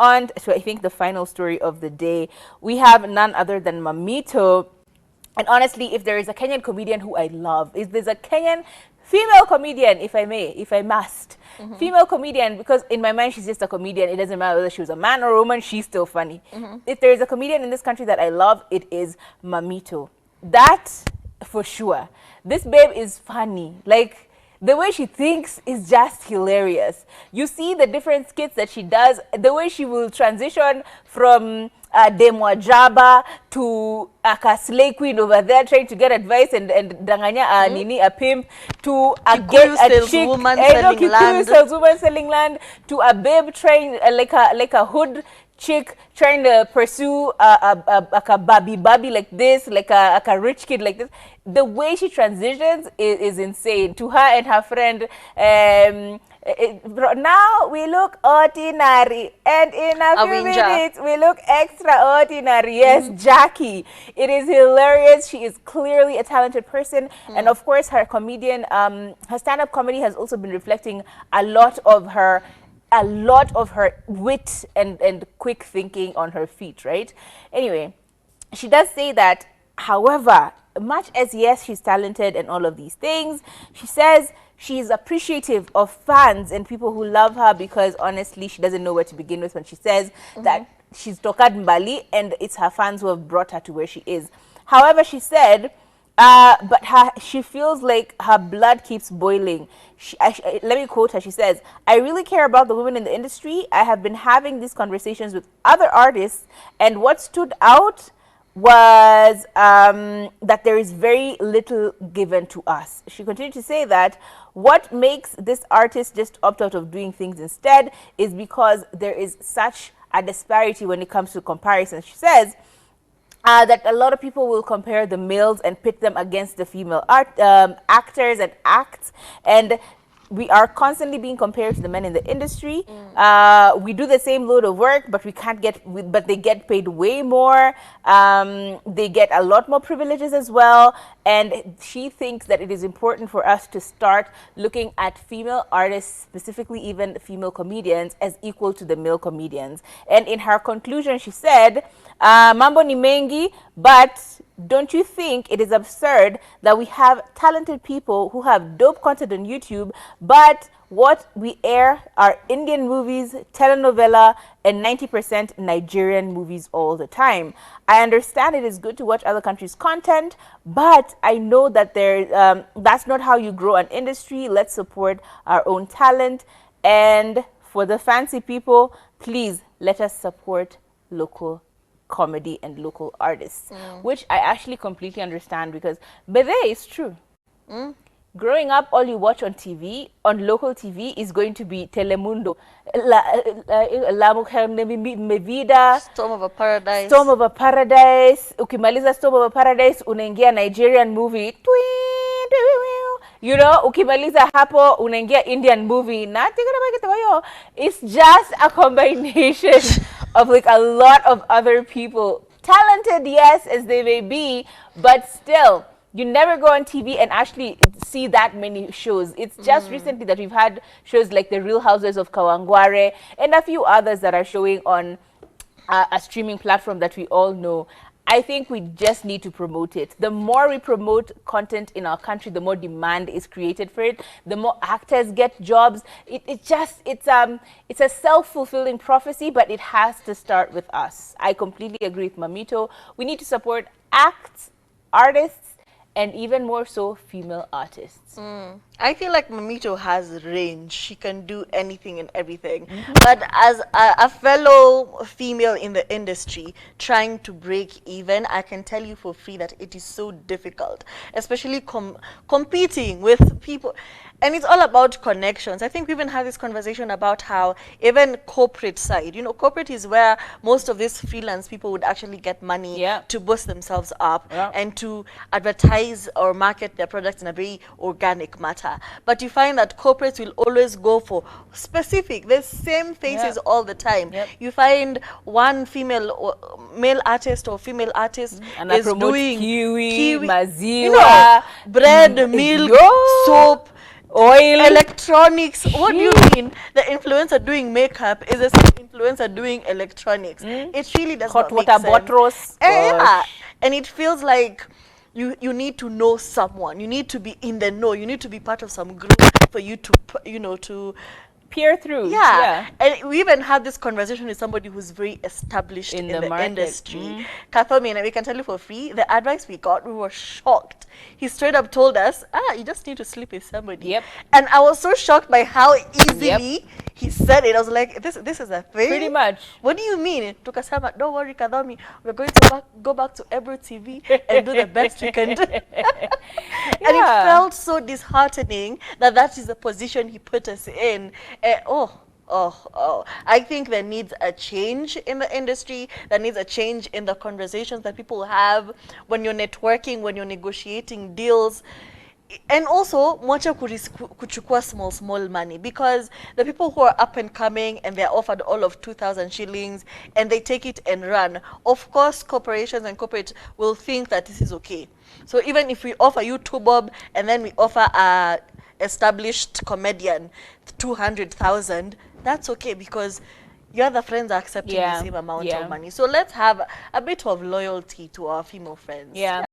on to, I think, the final story of the day, we have none other than Mammito. And honestly, if there is a Kenyan comedian who I love, if there's a Kenyan female comedian, if I may, if I must, female comedian, because in my mind she's just a comedian. It doesn't matter whether she was a man or a woman, she's still funny. If there is a comedian in this country that I love, it is Mammito. That for sure. This babe is funny. Like, the way she thinks is just hilarious. You see the different skits that she does, the way she will transition from Demwa Jaba to a slay queen over there trying to get advice and danganya nini a pimp to a chick, Kikuyu saleswoman selling land, to a babe trying like a hood chick trying to pursue a baby like this, like a rich kid like this. The way she transitions is insane. To her and her friend, now we look ordinary, and in a few minutes we look extraordinary. Yes, Jackie. It is hilarious. She is clearly a talented person, and of course her comedian, her stand-up comedy has also been reflecting a lot of her wit and quick thinking on her feet, right? Anyway, she does say that, however, much as yes, she's talented and all of these things, she says she's appreciative of fans and people who love her, because honestly, she doesn't know where to begin with when she says that she's tokad mbali and it's her fans who have brought her to where she is. However, she said, but she feels like her blood keeps boiling. Let me quote her. She says, "I really care about the women in the industry. I have been having these conversations with other artists, and what stood out was that there is very little given to us." She continued to say that what makes this artist just opt out of doing things instead is because there is such a disparity when it comes to comparison. She says that a lot of people will compare the males and pit them against the female actors and acts, and we are constantly being compared to the men in the industry. We do the same load of work, but we can't get, but they get paid way more. They get a lot more privileges as well. And she thinks that it is important for us to start looking at female artists, specifically even female comedians, as equal to the male comedians. And in her conclusion, she said, "Mambo ni mengi, but don't you think it is absurd that we have talented people who have dope content on YouTube, but what we air are Indian movies, telenovela, and 90% Nigerian movies all the time? I understand it is good to watch other countries' content, but I know that that's not how you grow an industry. Let's support our own talent. And for the fancy people, please let us support local comedy and local artists," which I actually completely understand, because but it's true. Growing up, all you watch on TV, on local TV, is going to be Telemundo, La Mujer Me Vida, Storm of a Paradise. Ukimaliza Storm of a Paradise, unaingia Nigerian movie. You know, ukimaliza hapo, unaingia Indian movie. It's just a combination of like a lot of other people. Talented, yes, as they may be, but still, you never go on TV and actually see that many shows. It's just recently that we've had shows like The Real Houses of Kawangware and a few others that are showing on a streaming platform that we all know. I think we just need to promote it. The more we promote content in our country, the more demand is created for it. The more actors get jobs. It's a self-fulfilling prophecy, but it has to start with us. I completely agree with Mammito. We need to support acts, artists, and even more so, female artists. I feel like Mammito has range. She can do anything and everything. But as a fellow female in the industry trying to break even, I can tell you for free that it is so difficult, especially competing with people. And it's all about connections. I think we even had this conversation about how even corporate side, you know, corporate is where most of these freelance people would actually get money to boost themselves up and to advertise or market their products in a very organic matter. But you find that corporates will always go for specific, the same faces all the time. You find one male artist or female artist is doing kiwi, maziwa, you know, bread, milk, soap, Oil. Electronics. What do you mean? The influencer doing makeup is the same influencer doing electronics. It really does Hot not make water sense. bottles. Yeah, and it feels like you need to know someone. You need to be in the know. You need to be part of some group for you to to Peer through. yeah. And we even had this conversation with somebody who's very established in the market. industry. Kathomi, and we can tell you for free, the advice we got, we were shocked. He straight up told us, you just need to sleep with somebody. Yep. And I was so shocked by how easily he said it. I was like, this is a thing? Pretty much. What do you mean? Tukasema, don't worry, Kathomi, we're going to go back to Ebro TV and do the best we can do. And it felt so disheartening that is the position he put us in. I think there needs a change in the industry. There needs a change in the conversations that people have when you're networking, when you're negotiating deals. And also, mwacha kuchukua small money, because the people who are up and coming and they're offered all of 2,000 shillings and they take it and run, of course, corporations and corporate will think that this is okay. So even if we offer you 2 bob and then we offer a established comedian 200,000, that's okay, because your other friends are accepting the same amount of money. So let's have a bit of loyalty to our female friends. Yeah.